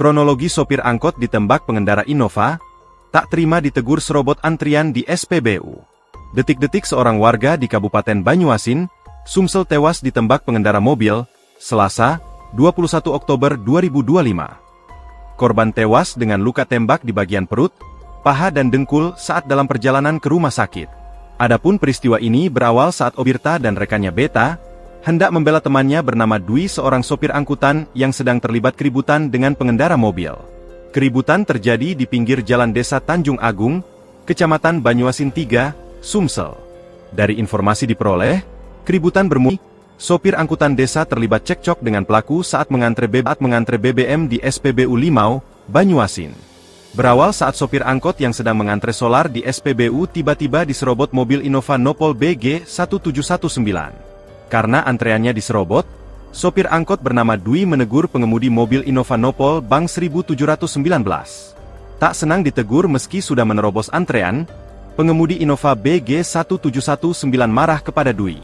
Kronologi sopir angkot ditembak pengendara Innova, tak terima ditegur serobot antrian di SPBU. Detik-detik seorang warga di Kabupaten Banyuasin, Sumsel tewas ditembak pengendara mobil, Selasa, 21 Oktober 2025. Korban tewas dengan luka tembak di bagian perut, paha dan dengkul saat dalam perjalanan ke rumah sakit. Adapun peristiwa ini berawal saat Obirta dan rekannya Beta hendak membela temannya bernama Dwi, seorang sopir angkutan yang sedang terlibat keributan dengan pengendara mobil. Keributan terjadi di pinggir jalan Desa Tanjung Agung, Kecamatan Banyuasin 3, Sumsel. Dari informasi diperoleh, keributan bermula, sopir angkutan desa terlibat cekcok dengan pelaku saat mengantre BBM di SPBU Limau, Banyuasin. Berawal saat sopir angkot yang sedang mengantre solar di SPBU tiba-tiba diserobot mobil Innova Nopol BG 1719. Karena antreannya diserobot, sopir angkot bernama Dwi menegur pengemudi mobil Innova Nopol Bang 1719. Tak senang ditegur meski sudah menerobos antrean, pengemudi Innova BG 1719 marah kepada Dwi.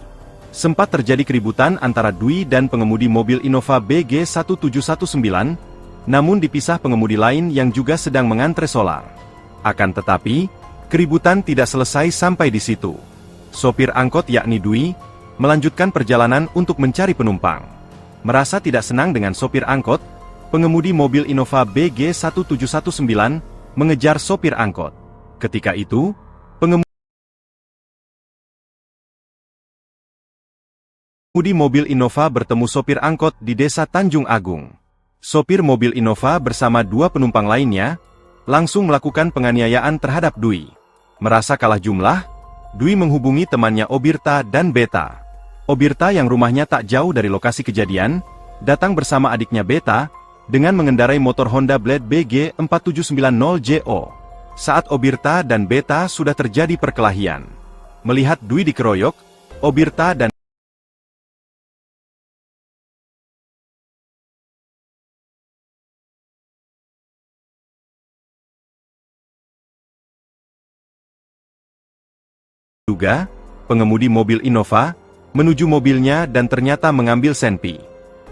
Sempat terjadi keributan antara Dwi dan pengemudi mobil Innova BG 1719, namun dipisah pengemudi lain yang juga sedang mengantre solar. Akan tetapi, keributan tidak selesai sampai di situ. Sopir angkot yakni Dwi melanjutkan perjalanan untuk mencari penumpang. Merasa tidak senang dengan sopir angkot, pengemudi mobil Innova BG 1719 mengejar sopir angkot. Ketika itu, pengemudi mobil Innova bertemu sopir angkot di Desa Tanjung Agung. Sopir mobil Innova bersama dua penumpang lainnya langsung melakukan penganiayaan terhadap Dwi. Merasa kalah jumlah, Dwi menghubungi temannya Obirta dan Beta. Obirta yang rumahnya tak jauh dari lokasi kejadian, datang bersama adiknya Beta, dengan mengendarai motor Honda Blade BG 4790JO. Saat Obirta dan Beta sudah terjadi perkelahian. Melihat Dwi dikeroyok, Obirta dan juga, pengemudi mobil Innova menuju mobilnya dan ternyata mengambil senpi.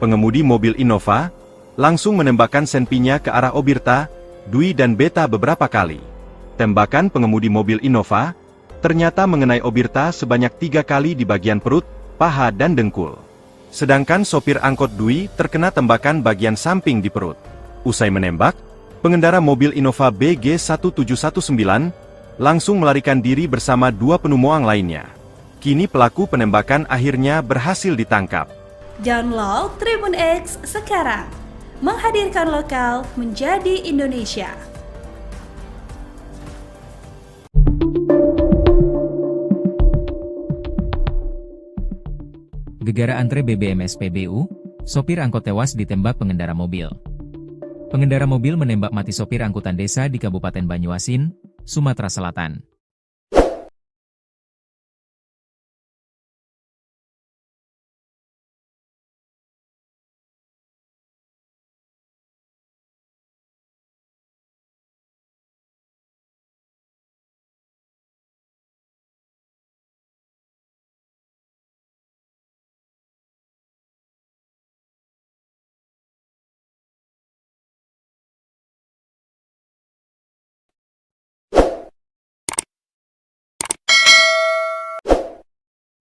Pengemudi mobil Innova langsung menembakkan senpinya ke arah Obirta, Dwi dan Beta beberapa kali. Tembakan pengemudi mobil Innova ternyata mengenai Obirta sebanyak 3 kali di bagian perut, paha dan dengkul. Sedangkan sopir angkot Dwi terkena tembakan bagian samping di perut. Usai menembak, pengendara mobil Innova BG 1719 langsung melarikan diri bersama dua penumpang lainnya. Kini pelaku penembakan akhirnya berhasil ditangkap. Download Tribun X sekarang, menghadirkan lokal menjadi Indonesia. Gegara antre BBM SPBU, sopir angkot tewas ditembak pengendara mobil. Pengendara mobil menembak mati sopir angkutan desa di Kabupaten Banyuasin, Sumatera Selatan.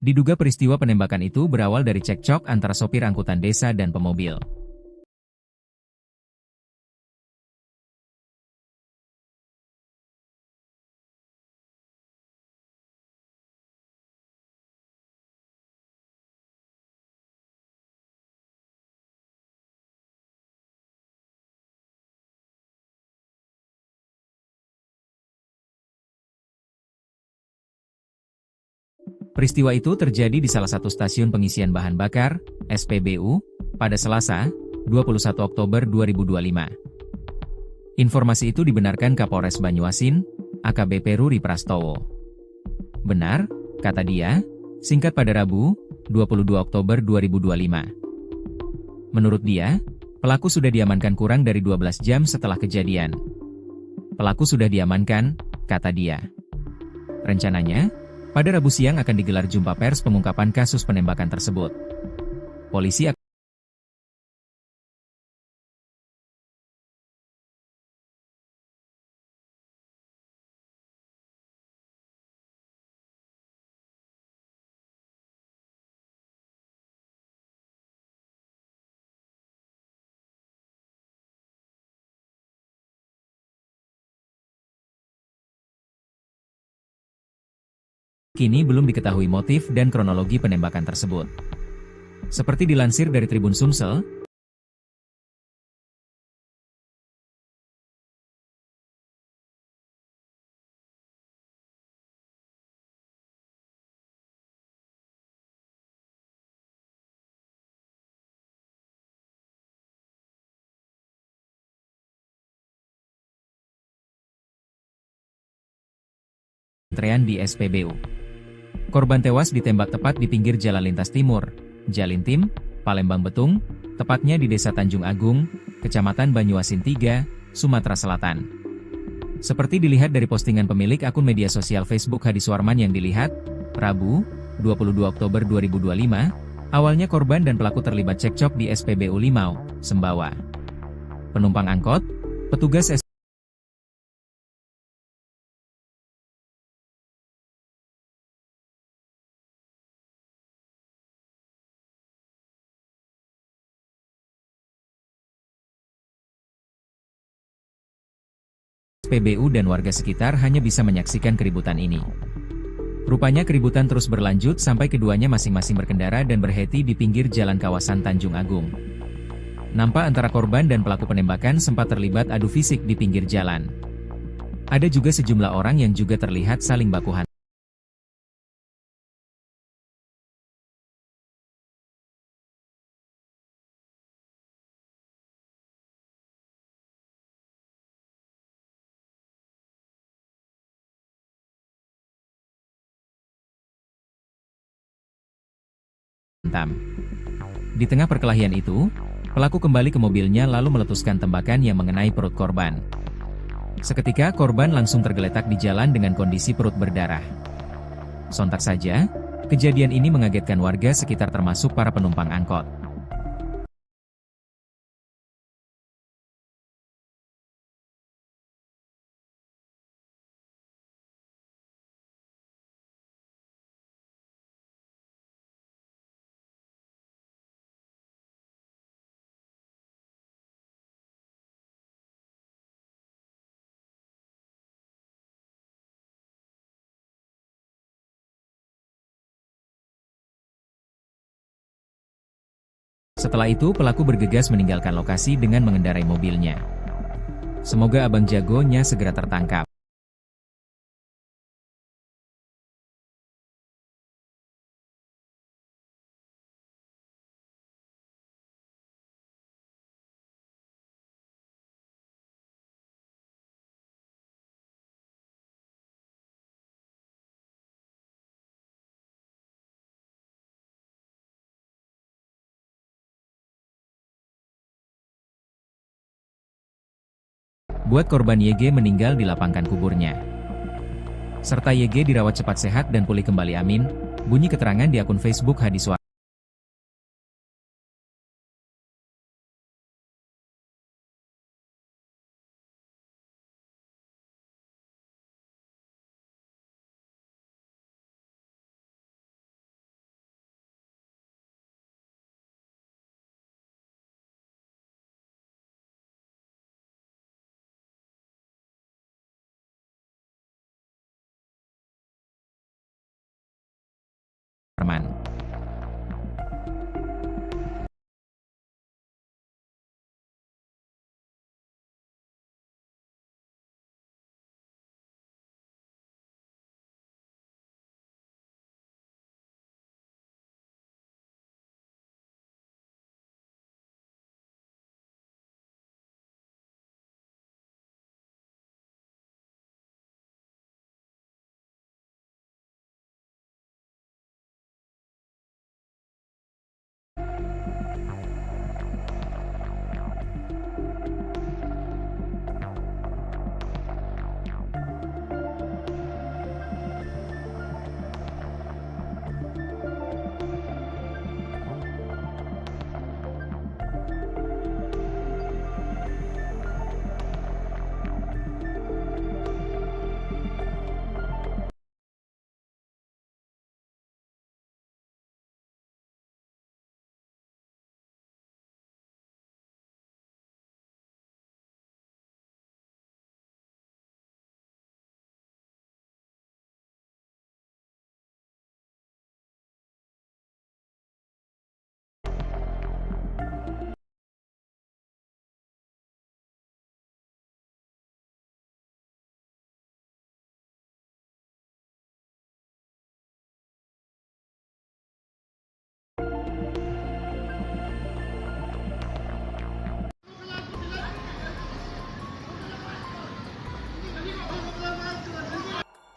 Diduga peristiwa penembakan itu berawal dari cekcok antara sopir angkutan desa dan pemobil. Peristiwa itu terjadi di salah satu stasiun pengisian bahan bakar, SPBU, pada Selasa, 21 Oktober 2025. Informasi itu dibenarkan Kapolres Banyuasin, AKBP Ruri Prastowo. Benar, kata dia, singkat pada Rabu, 22 Oktober 2025. Menurut dia, pelaku sudah diamankan kurang dari 12 jam setelah kejadian. Pelaku sudah diamankan, kata dia. Rencananya, pada Rabu siang akan digelar jumpa pers pengungkapan kasus penembakan tersebut. Polisi akan Kini belum diketahui motif dan kronologi penembakan tersebut. Seperti dilansir dari Tribun Sumsel, antrean di SPBU. Korban tewas ditembak tepat di pinggir Jalan Lintas Timur, Jalintim, Palembang Betung, tepatnya di Desa Tanjung Agung, Kecamatan Banyuasin 3, Sumatera Selatan. Seperti dilihat dari postingan pemilik akun media sosial Facebook Hadi Suarman yang dilihat, Rabu, 22 Oktober 2025, awalnya korban dan pelaku terlibat cekcok di SPBU Limau, Sembawa. Penumpang angkot, petugas SPBU dan warga sekitar hanya bisa menyaksikan keributan ini. Rupanya keributan terus berlanjut sampai keduanya masing-masing berkendara dan berhenti di pinggir jalan kawasan Tanjung Agung. Nampak antara korban dan pelaku penembakan sempat terlibat adu fisik di pinggir jalan. Ada juga sejumlah orang yang juga terlihat saling baku hantam. Di tengah perkelahian itu, pelaku kembali ke mobilnya lalu meletuskan tembakan yang mengenai perut korban. Seketika korban langsung tergeletak di jalan dengan kondisi perut berdarah. Sontak saja, kejadian ini mengagetkan warga sekitar termasuk para penumpang angkot. Setelah itu pelaku bergegas meninggalkan lokasi dengan mengendarai mobilnya. Semoga Abang Jagonya segera tertangkap. Buat korban YG meninggal dilapangkan kuburnya. Serta YG dirawat cepat sehat dan pulih kembali amin, bunyi keterangan di akun Facebook Hadi Suarman.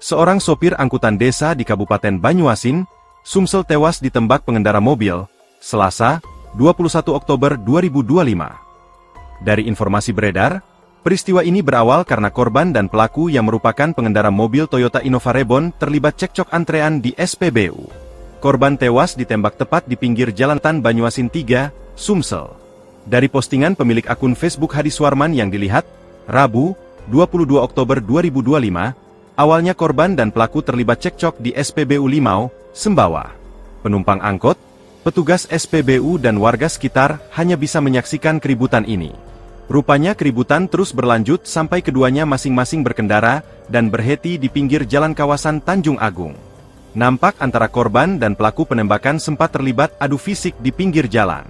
Seorang sopir angkutan desa di Kabupaten Banyuasin, Sumsel tewas ditembak pengendara mobil, Selasa, 21 Oktober 2025. Dari informasi beredar, peristiwa ini berawal karena korban dan pelaku yang merupakan pengendara mobil Toyota Innova Reborn terlibat cekcok antrean di SPBU. Korban tewas ditembak tepat di pinggir Jalan Tan Banyuasin 3, Sumsel. Dari postingan pemilik akun Facebook Hadi Suarman yang dilihat, Rabu, 22 Oktober 2025, awalnya korban dan pelaku terlibat cekcok di SPBU Limau, Sembawa. Penumpang angkot, petugas SPBU dan warga sekitar hanya bisa menyaksikan keributan ini. Rupanya keributan terus berlanjut sampai keduanya masing-masing berkendara dan berhenti di pinggir jalan kawasan Tanjung Agung. Nampak antara korban dan pelaku penembakan sempat terlibat adu fisik di pinggir jalan.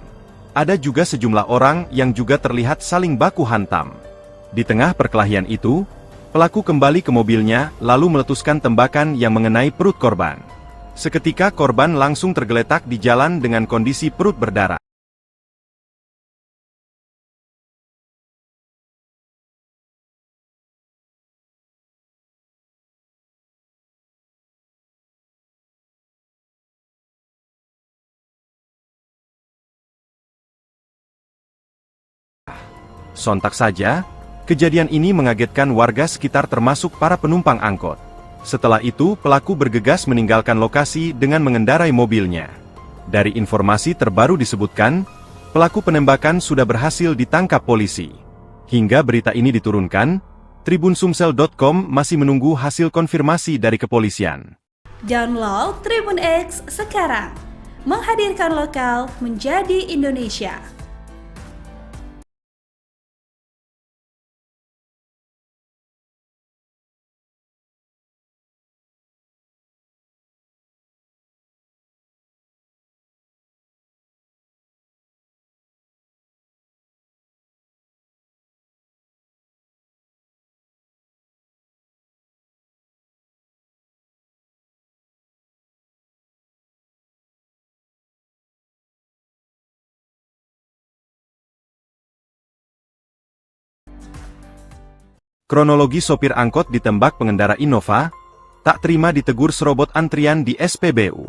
Ada juga sejumlah orang yang juga terlihat saling baku hantam. Di tengah perkelahian itu, pelaku kembali ke mobilnya lalu meletuskan tembakan yang mengenai perut korban. Seketika korban langsung tergeletak di jalan dengan kondisi perut berdarah. Sontak saja, kejadian ini mengagetkan warga sekitar termasuk para penumpang angkot. Setelah itu, pelaku bergegas meninggalkan lokasi dengan mengendarai mobilnya. Dari informasi terbaru disebutkan, pelaku penembakan sudah berhasil ditangkap polisi. Hingga berita ini diturunkan, TribunSumsel.com masih menunggu hasil konfirmasi dari kepolisian. Download Tribun X sekarang, menghadirkan lokal menjadi Indonesia. Kronologi sopir angkot ditembak pengendara Innova, tak terima ditegur serobot antrian di SPBU.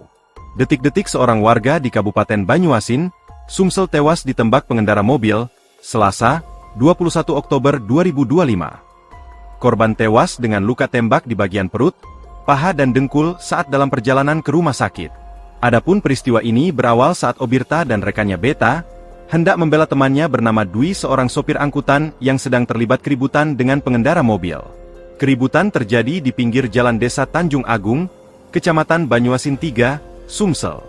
Detik-detik seorang warga di Kabupaten Banyuasin, Sumsel tewas ditembak pengendara mobil, Selasa, 21 Oktober 2025. Korban tewas dengan luka tembak di bagian perut, paha dan dengkul saat dalam perjalanan ke rumah sakit. Adapun peristiwa ini berawal saat Obirta dan rekannya Beta hendak membela temannya bernama Dwi, seorang sopir angkutan yang sedang terlibat keributan dengan pengendara mobil. Keributan terjadi di pinggir jalan desa Tanjung Agung, Kecamatan Banyuasin 3, Sumsel.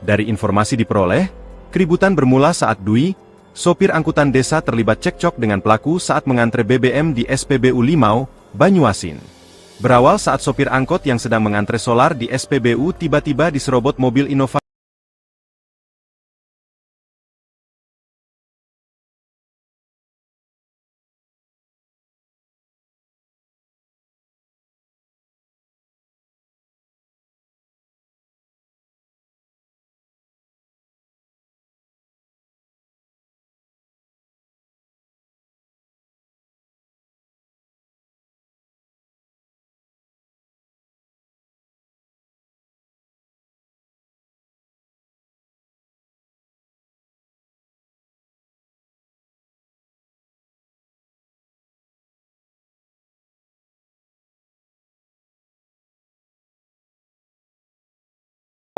Dari informasi diperoleh, keributan bermula saat Dwi, sopir angkutan desa terlibat cekcok dengan pelaku saat mengantre BBM di SPBU Limau, Banyuasin. Berawal saat sopir angkot yang sedang mengantre solar di SPBU tiba-tiba diserobot mobil Innova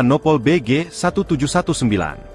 Nopol BG 1719.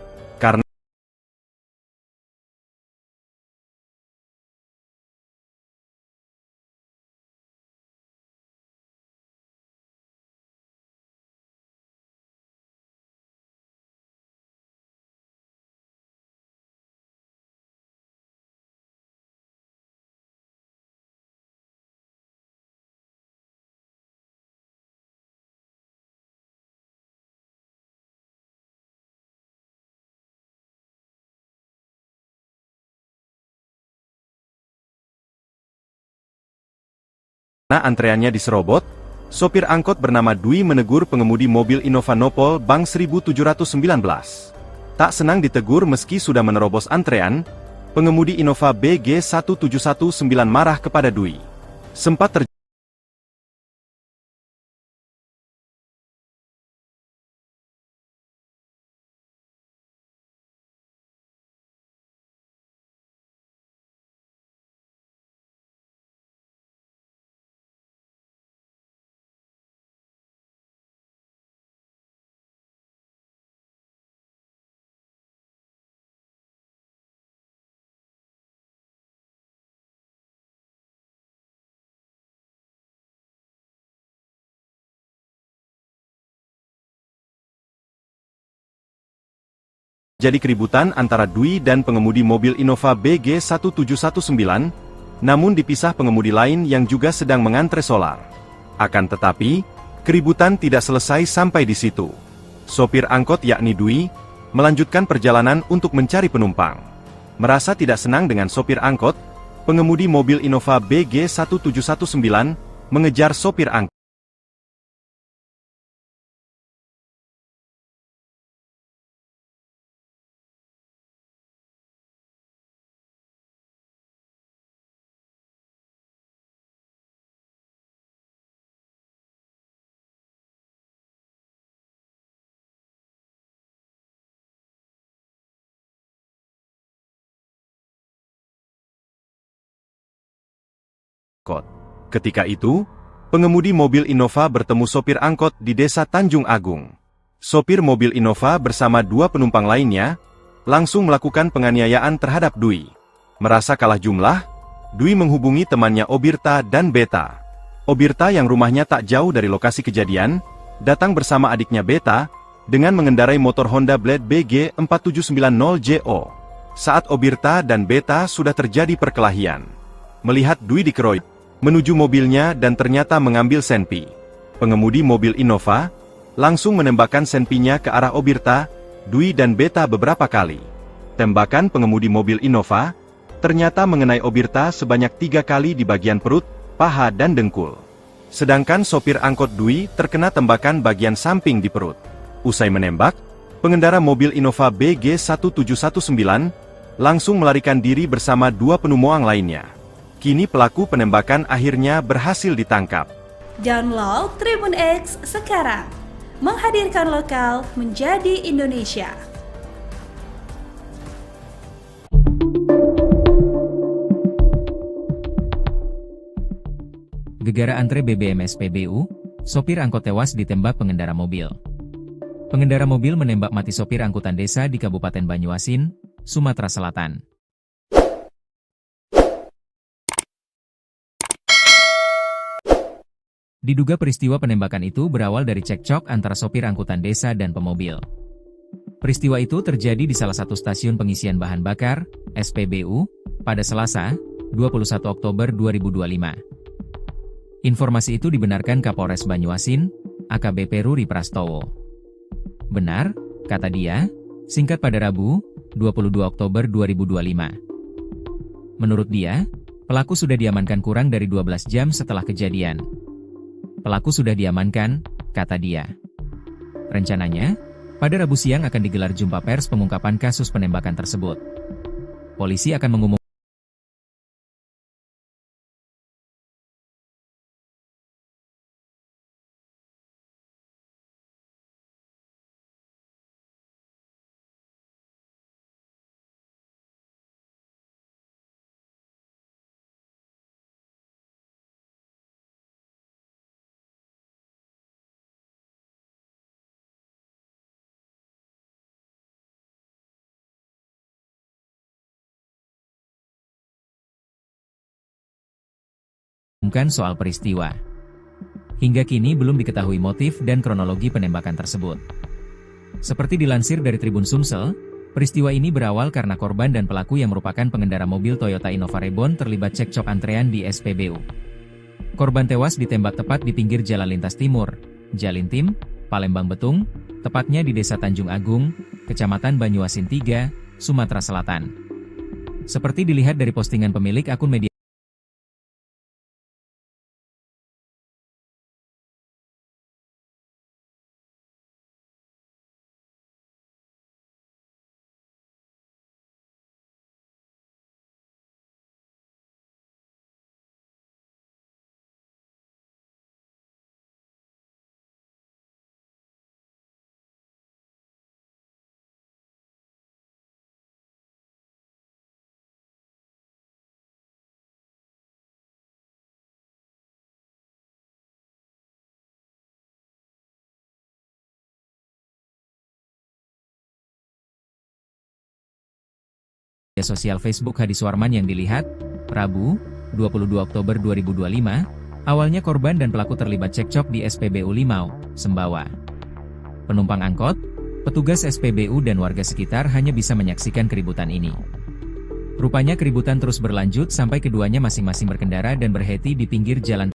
Karena antreannya diserobot, sopir angkot bernama Dwi menegur pengemudi mobil Innova Nopol Bank 1719. Tak senang ditegur meski sudah menerobos antrean, pengemudi Innova BG 1719 marah kepada Dwi. Sempat terjadi Jadi keributan antara Dwi dan pengemudi mobil Innova BG1719, namun dipisah pengemudi lain yang juga sedang mengantre solar. Akan tetapi, keributan tidak selesai sampai di situ. Sopir angkot yakni Dwi, melanjutkan perjalanan untuk mencari penumpang. Merasa tidak senang dengan sopir angkot, pengemudi mobil Innova BG1719 mengejar sopir angkot. Ketika itu, pengemudi mobil Innova bertemu sopir angkot di desa Tanjung Agung. Sopir mobil Innova bersama dua penumpang lainnya, langsung melakukan penganiayaan terhadap Dwi. Merasa kalah jumlah, Dwi menghubungi temannya Obirta dan Beta. Obirta yang rumahnya tak jauh dari lokasi kejadian, datang bersama adiknya Beta, dengan mengendarai motor Honda Blade BG4790JO. Saat Obirta dan Beta sudah terjadi perkelahian. Melihat Dwi dikeroyok, menuju mobilnya dan ternyata mengambil senpi. Pengemudi mobil Innova langsung menembakkan senpinya ke arah Obirta, Dwi dan Beta beberapa kali. Tembakan pengemudi mobil Innova ternyata mengenai Obirta sebanyak 3 kali di bagian perut, paha dan dengkul. Sedangkan sopir angkot Dwi terkena tembakan bagian samping di perut. Usai menembak, pengendara mobil Innova BG1719 langsung melarikan diri bersama dua penumpang lainnya. Kini pelaku penembakan akhirnya berhasil ditangkap. Download Tribun X sekarang. Menghadirkan lokal menjadi Indonesia. Gegara antre BBM SPBU, sopir angkot tewas ditembak pengendara mobil. Pengendara mobil menembak mati sopir angkutan desa di Kabupaten Banyuasin, Sumatera Selatan. Diduga peristiwa penembakan itu berawal dari cekcok antara sopir angkutan desa dan pemobil. Peristiwa itu terjadi di salah satu stasiun pengisian bahan bakar, SPBU, pada Selasa, 21 Oktober 2025. Informasi itu dibenarkan Kapolres Banyuasin, AKBP Ruri Prastowo. Benar, kata dia, singkat pada Rabu, 22 Oktober 2025. Menurut dia, pelaku sudah diamankan kurang dari 12 jam setelah kejadian. Pelaku sudah diamankan, kata dia. Rencananya, pada Rabu siang akan digelar jumpa pers pengungkapan kasus penembakan tersebut. Polisi akan mengumumkan soal peristiwa. Hingga kini belum diketahui motif dan kronologi penembakan tersebut. Seperti dilansir dari Tribun Sumsel, peristiwa ini berawal karena korban dan pelaku yang merupakan pengendara mobil Toyota Innova Reborn terlibat cekcok antrean di SPBU. Korban tewas ditembak tepat di pinggir Jalan Lintas Timur, Jalintim, Palembang Betung, tepatnya di Desa Tanjung Agung, Kecamatan Banyuasin 3, Sumatera Selatan. Seperti dilihat dari postingan pemilik akun media sosial Facebook Hadi Suarman yang dilihat, Rabu, 22 Oktober 2025, awalnya korban dan pelaku terlibat cekcok di SPBU Limau, Sembawa. Penumpang angkot, Petugas SPBU dan warga sekitar hanya bisa menyaksikan keributan ini. Rupanya keributan terus berlanjut sampai keduanya masing-masing berkendara dan berhenti di pinggir jalan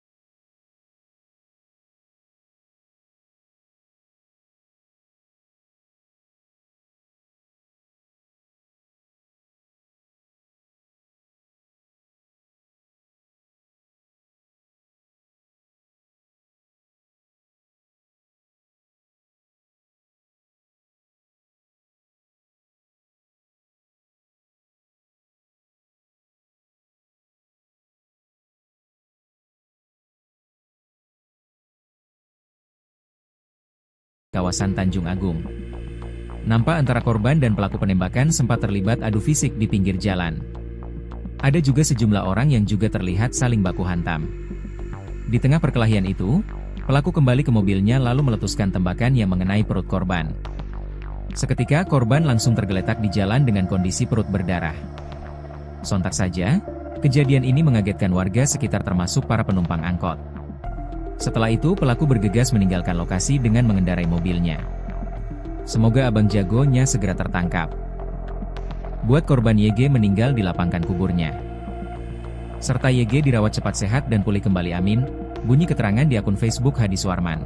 kawasan Tanjung Agung. Nampak antara korban dan pelaku penembakan sempat terlibat adu fisik di pinggir jalan. Ada juga sejumlah orang yang juga terlihat saling baku hantam. Di tengah perkelahian itu, pelaku kembali ke mobilnya lalu meletuskan tembakan yang mengenai perut korban. Seketika korban langsung tergeletak di jalan dengan kondisi perut berdarah. Sontak saja, kejadian ini mengagetkan warga sekitar termasuk para penumpang angkot. Setelah itu pelaku bergegas meninggalkan lokasi dengan mengendarai mobilnya. Semoga Abang Jagonya segera tertangkap. Buat korban YG meninggal dilapangkan kuburnya. Serta YG dirawat cepat sehat dan pulih kembali amin, bunyi keterangan di akun Facebook Hadi Suarman.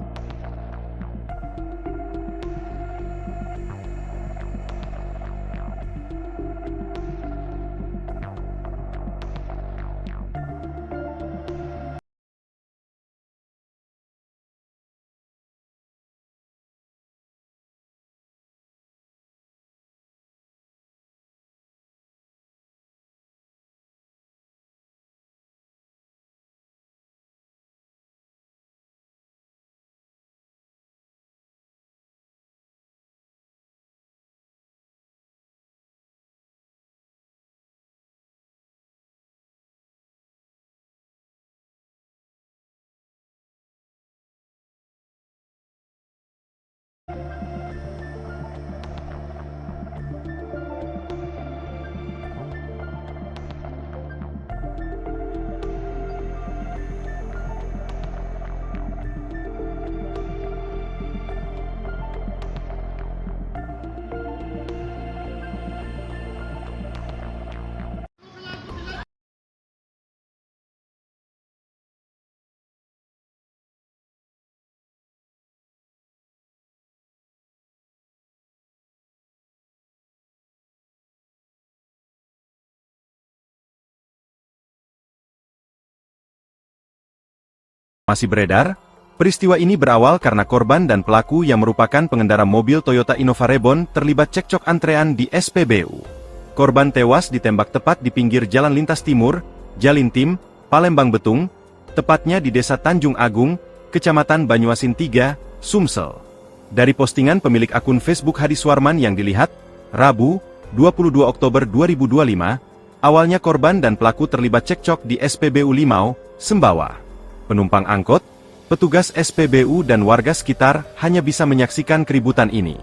Masih beredar, peristiwa ini berawal karena korban dan pelaku yang merupakan pengendara mobil Toyota Innova Reborn terlibat cekcok antrean di SPBU. Korban tewas ditembak tepat di pinggir Jalan Lintas Timur, Jalintim, Palembang Betung, tepatnya di Desa Tanjung Agung, Kecamatan Banyuasin 3, Sumsel. Dari postingan pemilik akun Facebook Hadi Suarman yang dilihat, Rabu, 22 Oktober 2025, awalnya korban dan pelaku terlibat cekcok di SPBU Limau, Sembawa. Penumpang angkot, petugas SPBU dan warga sekitar hanya bisa menyaksikan keributan ini.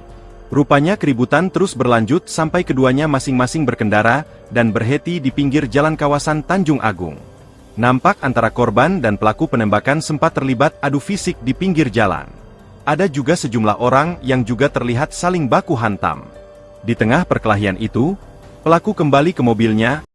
Rupanya keributan terus berlanjut sampai keduanya masing-masing berkendara dan berhenti di pinggir jalan kawasan Tanjung Agung. Nampak antara korban dan pelaku penembakan sempat terlibat adu fisik di pinggir jalan. Ada juga sejumlah orang yang juga terlihat saling baku hantam. Di tengah perkelahian itu, pelaku kembali ke mobilnya.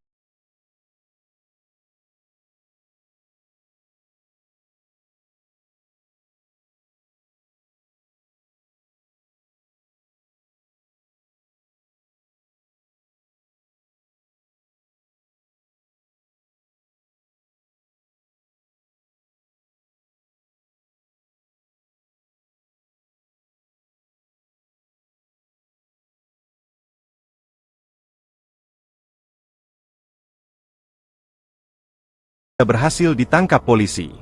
Berhasil ditangkap polisi.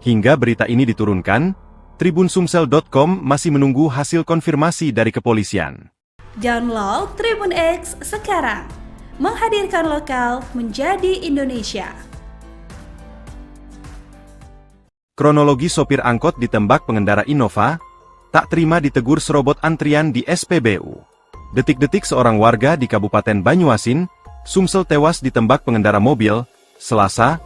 Hingga berita ini diturunkan, TribunSumsel.com masih menunggu hasil konfirmasi dari kepolisian. Download Tribun X sekarang, menghadirkan lokal menjadi Indonesia. Kronologi sopir angkot ditembak pengendara Innova, tak terima ditegur serobot antrian di SPBU. Detik-detik seorang warga di Kabupaten Banyuasin, Sumsel tewas ditembak pengendara mobil, Selasa,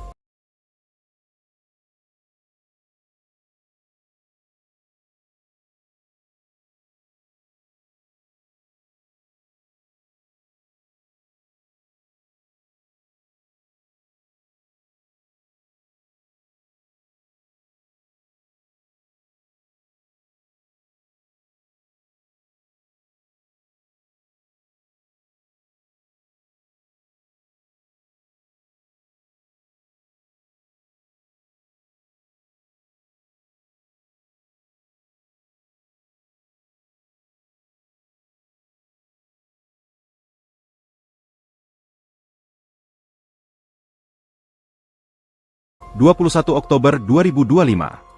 21 Oktober 2025.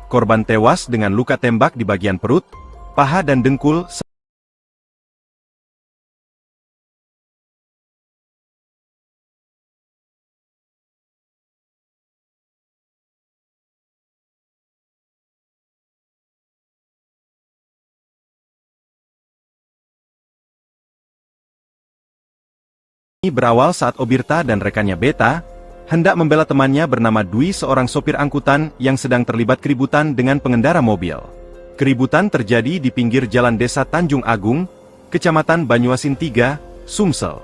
Korban tewas dengan luka tembak di bagian perut, paha dan dengkul. Ini berawal saat Obirta dan rekannya Beta hendak membela temannya bernama Dwi, seorang sopir angkutan yang sedang terlibat keributan dengan pengendara mobil. Keributan terjadi di pinggir jalan Desa Tanjung Agung, Kecamatan Banyuasin 3, Sumsel.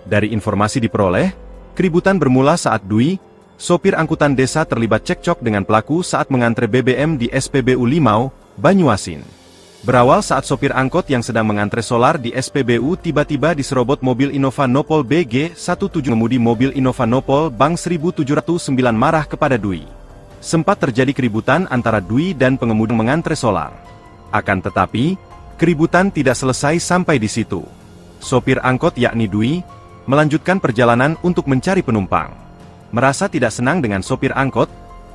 Dari informasi diperoleh, keributan bermula saat Dwi, sopir angkutan desa, terlibat cekcok dengan pelaku saat mengantre BBM di SPBU Limau, Banyuasin. Berawal saat sopir angkot yang sedang mengantre solar di SPBU tiba-tiba diserobot mobil Innova Nopol BG17. Mengemudi mobil Innova Nopol Bang 1709 marah kepada Dwi. Sempat terjadi keributan antara Dwi dan pengemudi mengantre solar. Akan tetapi, keributan tidak selesai sampai di situ. Sopir angkot yakni Dwi melanjutkan perjalanan untuk mencari penumpang. Merasa tidak senang dengan sopir angkot,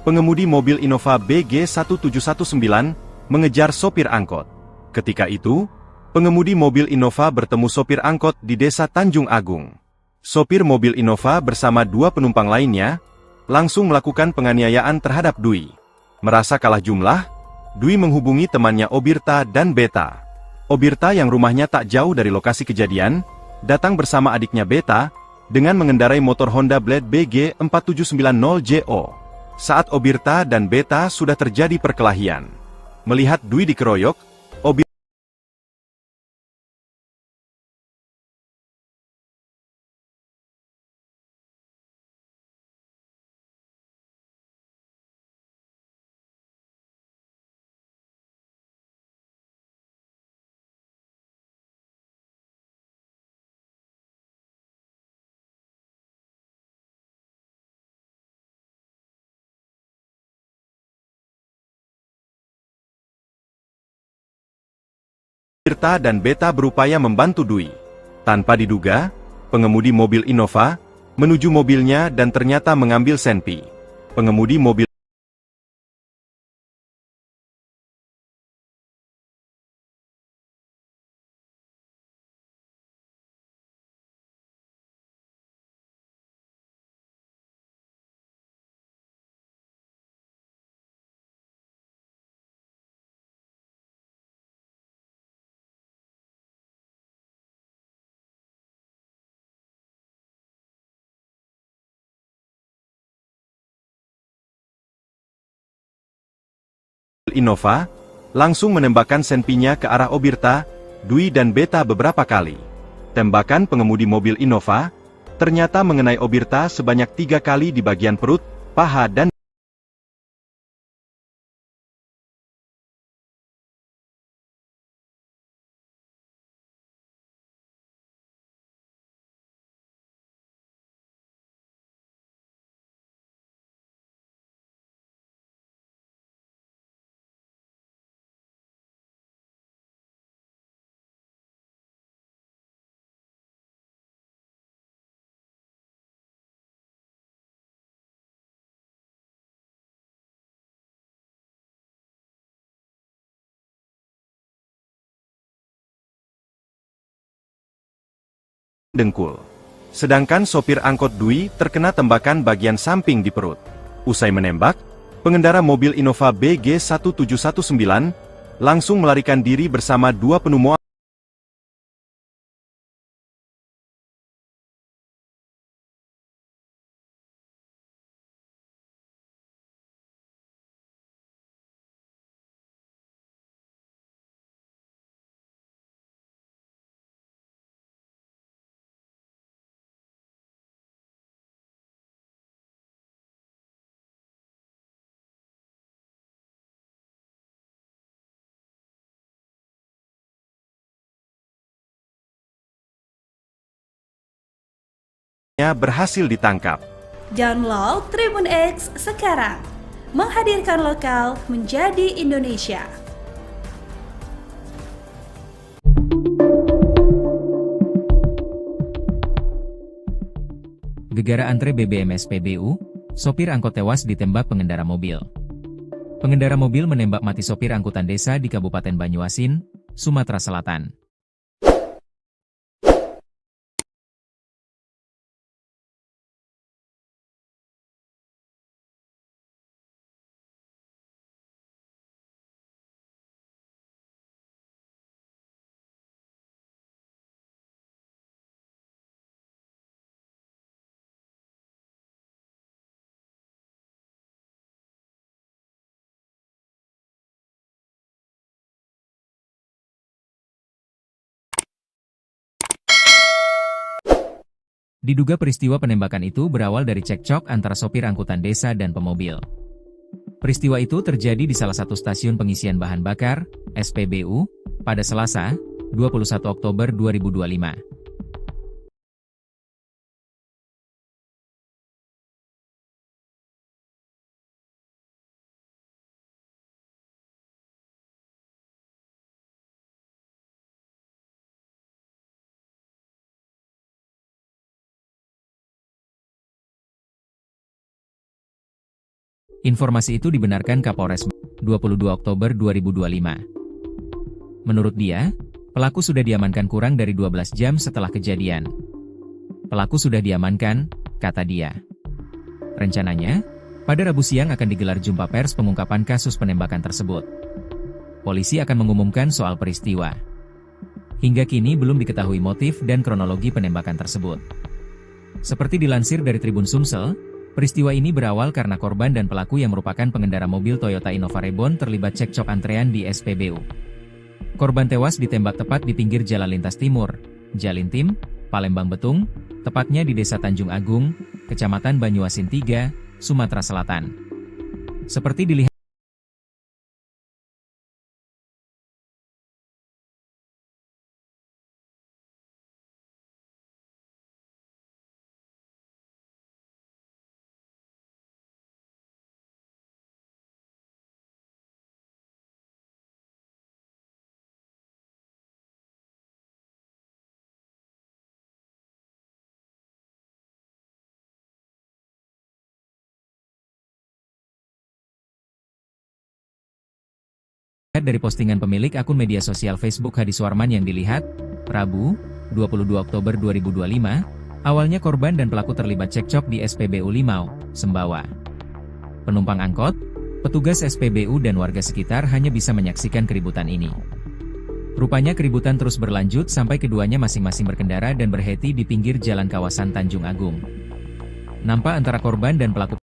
pengemudi mobil Innova BG1719 mengejar sopir angkot. Ketika itu, pengemudi mobil Innova bertemu sopir angkot di Desa Tanjung Agung. Sopir mobil Innova bersama dua penumpang lainnya langsung melakukan penganiayaan terhadap Dwi. Merasa kalah jumlah, Dwi menghubungi temannya Obirta dan Beta. Obirta yang rumahnya tak jauh dari lokasi kejadian, datang bersama adiknya Beta dengan mengendarai motor Honda Blade BG4790JO. Saat Obirta dan Beta sudah terjadi perkelahian. Melihat Dwi dikeroyok, Obirta dan Beta berupaya membantu Dwi. Tanpa diduga, pengemudi mobil Innova menuju mobilnya dan ternyata mengambil senpi. Pengemudi mobil Innova langsung menembakkan senpinya ke arah Obirta, Dwi dan Beta beberapa kali. Tembakan pengemudi mobil Innova ternyata mengenai Obirta sebanyak 3 kali di bagian perut, paha dan dengkul. Sedangkan sopir angkot Dwi terkena tembakan bagian samping di perut. Usai menembak, pengendara mobil Innova BG1719 langsung melarikan diri bersama dua penumpang. Berhasil ditangkap. Download Tribun X sekarang. Menghadirkan lokal menjadi Indonesia. Gegara antre BBM SPBU, Sopir angkot tewas ditembak pengendara mobil. Pengendara mobil menembak mati sopir angkutan desa di Kabupaten Banyuasin, Sumatera Selatan. Diduga peristiwa penembakan itu berawal dari cekcok antara sopir angkutan desa dan pemobil. Peristiwa itu terjadi di salah satu stasiun pengisian bahan bakar, SPBU, pada Selasa, 21 Oktober 2025. Informasi itu dibenarkan Kapolres 22 Oktober 2025. Menurut dia, pelaku sudah diamankan kurang dari 12 jam setelah kejadian. Pelaku sudah diamankan, kata dia. Rencananya, pada Rabu siang akan digelar jumpa pers pengungkapan kasus penembakan tersebut. Polisi akan mengumumkan soal peristiwa. Hingga kini belum diketahui motif dan kronologi penembakan tersebut. Seperti dilansir dari Tribun Sumsel, peristiwa ini berawal karena korban dan pelaku yang merupakan pengendara mobil Toyota Innova Reborn terlibat cekcok antrean di SPBU. Korban tewas ditembak tepat di pinggir Jalan Lintas Timur, Jalintim, Palembang Betung, tepatnya di Desa Tanjung Agung, Kecamatan Banyuasin 3, Sumatera Selatan. Seperti dilihat dari postingan pemilik akun media sosial Facebook Hadi Suarman yang dilihat, Rabu, 22 Oktober 2025, awalnya korban dan pelaku terlibat cekcok di SPBU Limau, Sembawa. Penumpang angkot, petugas SPBU dan warga sekitar hanya bisa menyaksikan keributan ini. Rupanya keributan terus berlanjut sampai keduanya masing-masing berkendara dan berhenti di pinggir jalan kawasan Tanjung Agung. Nampak antara korban dan pelaku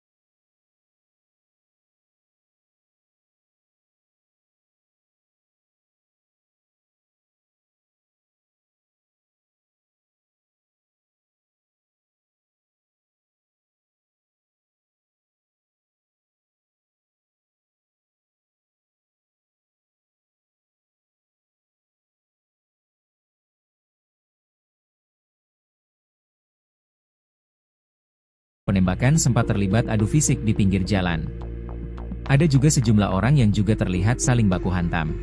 penembakan sempat terlibat adu fisik di pinggir jalan. Ada juga sejumlah orang yang juga terlihat saling baku hantam.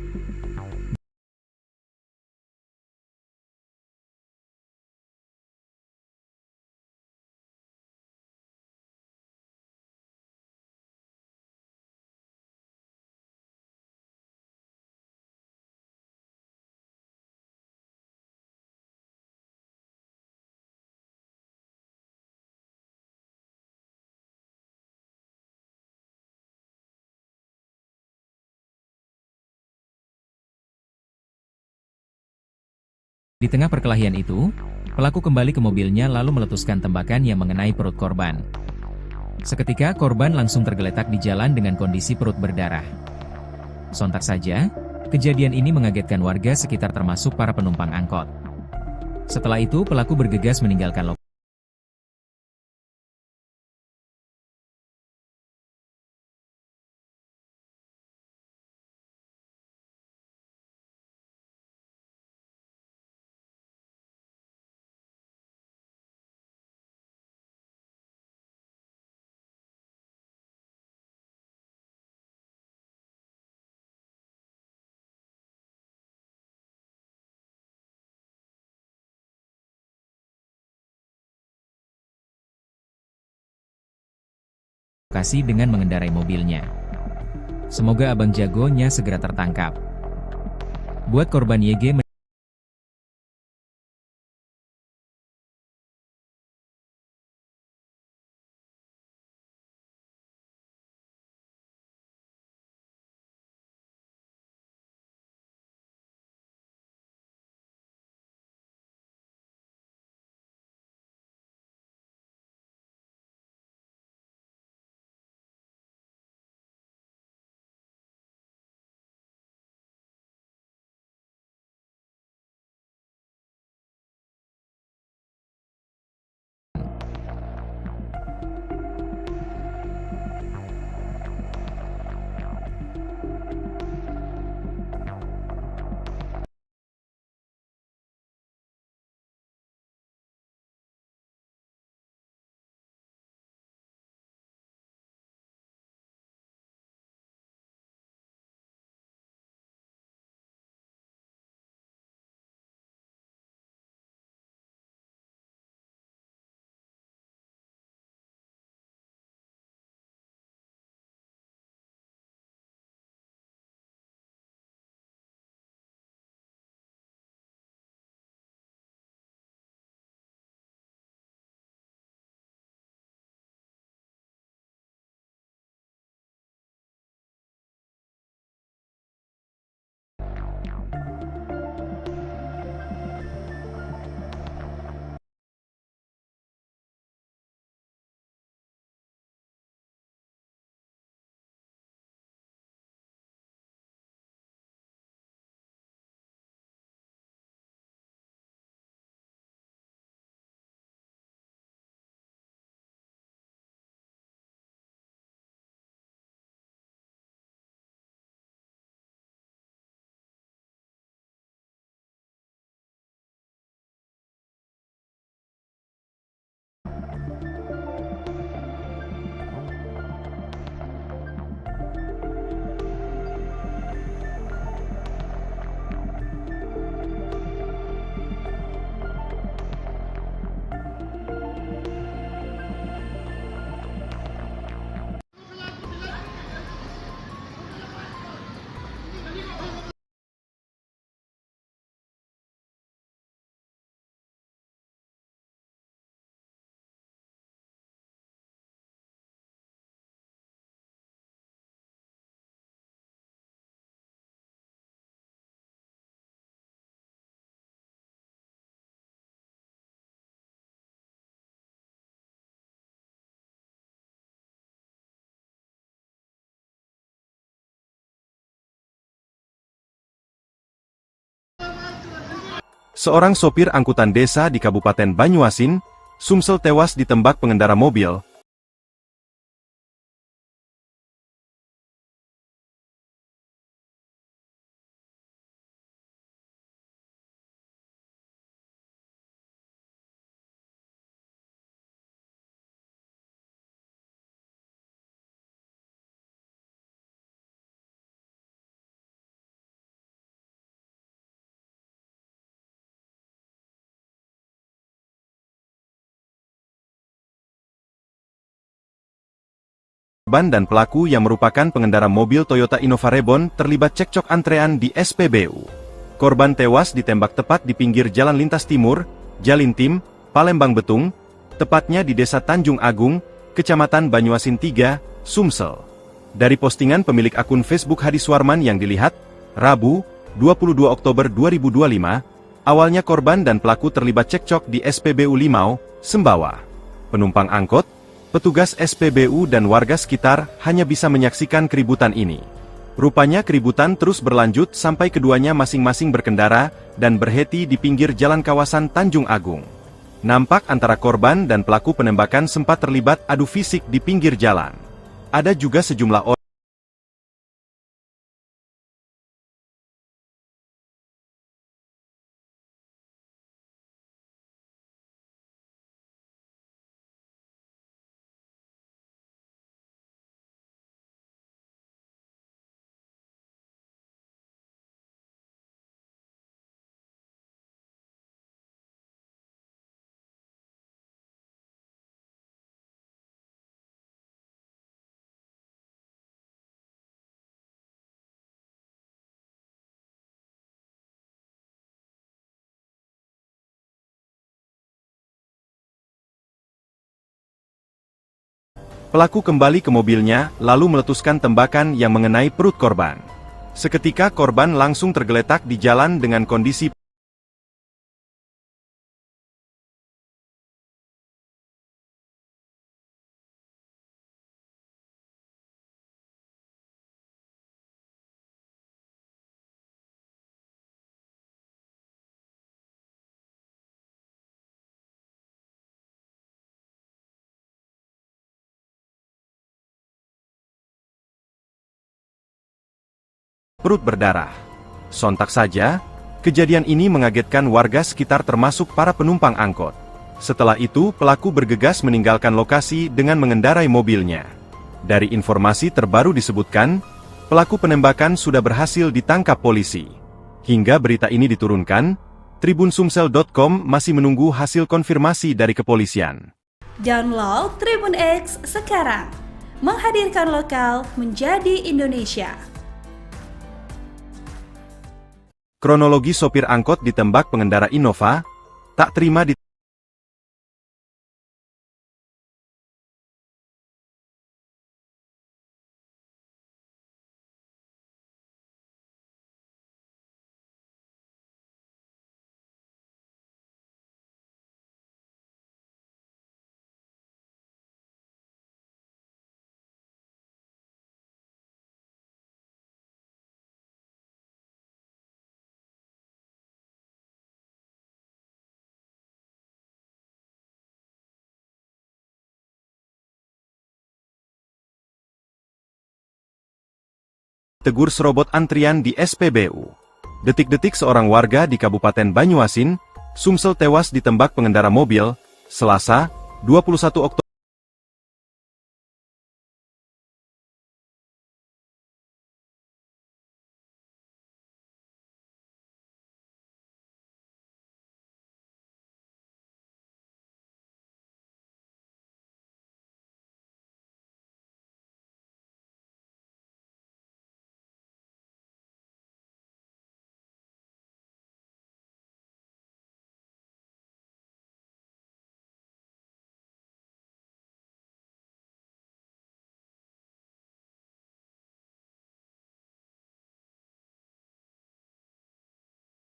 Di tengah perkelahian itu, pelaku kembali ke mobilnya lalu meletuskan tembakan yang mengenai perut korban. Seketika korban langsung tergeletak di jalan dengan kondisi perut berdarah. Sontak saja, kejadian ini mengagetkan warga sekitar termasuk para penumpang angkot. Setelah itu pelaku bergegas meninggalkan lokasi. lokasi dengan mengendarai mobilnya. Semoga Abang Jagonya segera tertangkap. Buat korban YG Seorang sopir angkutan desa di Kabupaten Banyuasin, Sumsel tewas ditembak pengendara mobil. Korban dan pelaku yang merupakan pengendara mobil Toyota Innova Reborn terlibat cekcok antrean di SPBU. Korban tewas ditembak tepat di pinggir Jalan Lintas Timur, Jalintim, Palembang Betung, tepatnya di Desa Tanjung Agung, Kecamatan Banyuasin 3, Sumsel. Dari postingan pemilik akun Facebook Hadiswarman yang dilihat, Rabu, 22 Oktober 2025, awalnya korban dan pelaku terlibat cekcok di SPBU Limau, Sembawa. Penumpang angkot, petugas SPBU dan warga sekitar hanya bisa menyaksikan keributan ini. Rupanya keributan terus berlanjut sampai keduanya masing-masing berkendara dan berhenti di pinggir jalan kawasan Tanjung Agung. Nampak antara korban dan pelaku penembakan sempat terlibat adu fisik di pinggir jalan. Ada juga sejumlah orang Pelaku kembali ke mobilnya, lalu meletuskan tembakan yang mengenai perut korban. Seketika korban langsung tergeletak di jalan dengan kondisi perut berdarah. Sontak saja, kejadian ini mengagetkan warga sekitar termasuk para penumpang angkot. Setelah itu, pelaku bergegas meninggalkan lokasi dengan mengendarai mobilnya. Dari informasi terbaru disebutkan, pelaku penembakan sudah berhasil ditangkap polisi. Hingga berita ini diturunkan, TribunSumsel.com masih menunggu hasil konfirmasi dari kepolisian. Download Tribun X sekarang, menghadirkan lokal menjadi Indonesia. Kronologi sopir angkot ditembak pengendara Innova, tak terima di tegur serobot antrian di SPBU. Detik-detik seorang warga di Kabupaten Banyuasin, Sumsel tewas ditembak pengendara mobil, Selasa, 21 Oktober.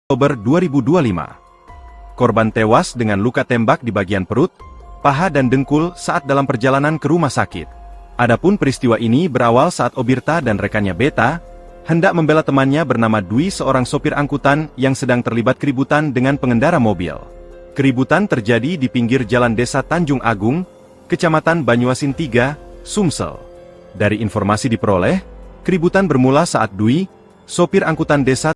Oktober 2025. Korban tewas dengan luka tembak di bagian perut, paha dan dengkul saat dalam perjalanan ke rumah sakit. Adapun peristiwa ini berawal saat Obirta dan rekannya Beta hendak membela temannya bernama Dwi, seorang sopir angkutan yang sedang terlibat keributan dengan pengendara mobil. Keributan terjadi di pinggir jalan Desa Tanjung Agung, Kecamatan Banyuasin 3, Sumsel. Dari informasi diperoleh, keributan bermula saat Dwi, sopir angkutan desa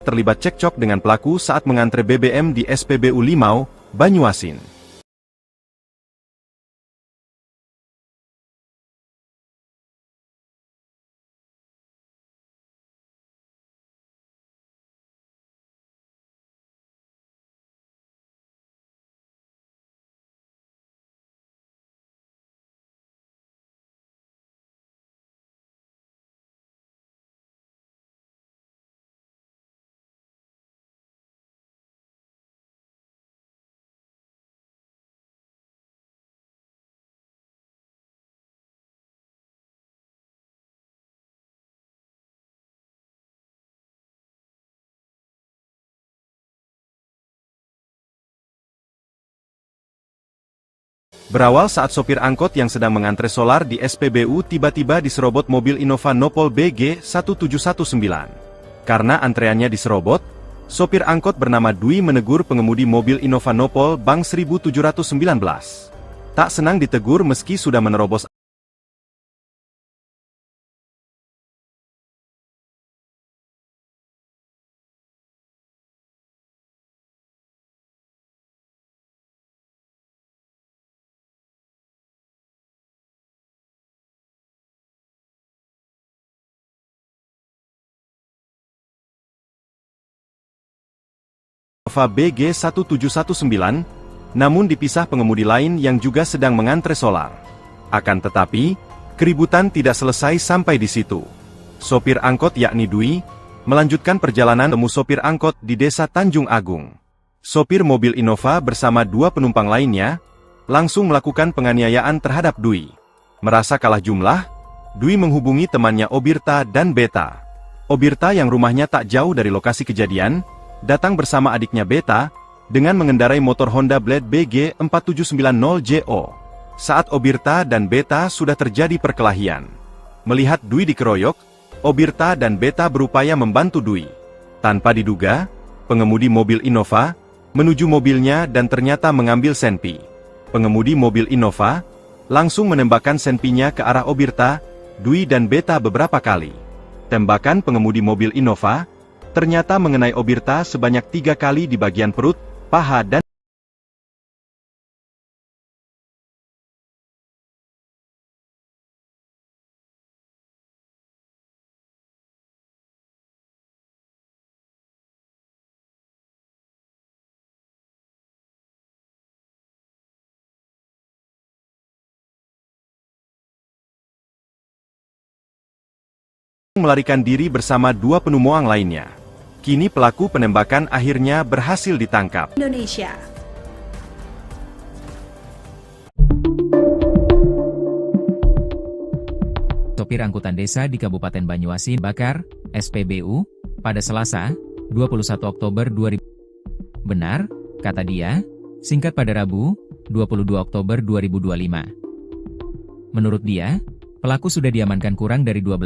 terlibat cekcok dengan pelaku saat mengantre BBM di SPBU Limau, Banyuasin. Berawal saat sopir angkot yang sedang mengantre solar di SPBU tiba-tiba diserobot mobil Innova Nopol BG 1719. Karena antreannya diserobot, sopir angkot bernama Dwi menegur pengemudi mobil Innova Nopol Bang 1719. Tak senang ditegur meski sudah menerobos Innova BG1719, namun dipisah pengemudi lain yang juga sedang mengantre solar. Akan tetapi, keributan tidak selesai sampai di situ. Sopir angkot yakni Dwi, melanjutkan perjalanan temu sopir angkot di Desa Tanjung Agung. Sopir mobil Innova bersama 2 penumpang lainnya, langsung melakukan penganiayaan terhadap Dwi. Merasa kalah jumlah, Dwi menghubungi temannya Obirta dan Beta. Obirta yang rumahnya tak jauh dari lokasi kejadian, datang bersama adiknya Beta, dengan mengendarai motor Honda Blade BG4790JO. Saat Obirta dan Beta sudah terjadi perkelahian. Melihat Dwi dikeroyok, Obirta dan Beta berupaya membantu Dwi. Tanpa diduga, pengemudi mobil Innova, menuju mobilnya dan ternyata mengambil senpi. Pengemudi mobil Innova, langsung menembakkan senpinya ke arah Obirta, Dwi dan Beta beberapa kali. Tembakan pengemudi mobil Innova, ternyata mengenai Obirta sebanyak 3 kali di bagian perut, paha dan melarikan diri bersama 2 penumpang lainnya. Kini pelaku penembakan akhirnya berhasil ditangkap. Indonesia. Sopir angkutan desa di Kabupaten Banyuasin bakar, SPBU, pada Selasa, 21 Oktober 2000. Benar, kata dia, singkat pada Rabu, 22 Oktober 2025. Menurut dia, pelaku sudah diamankan kurang dari 12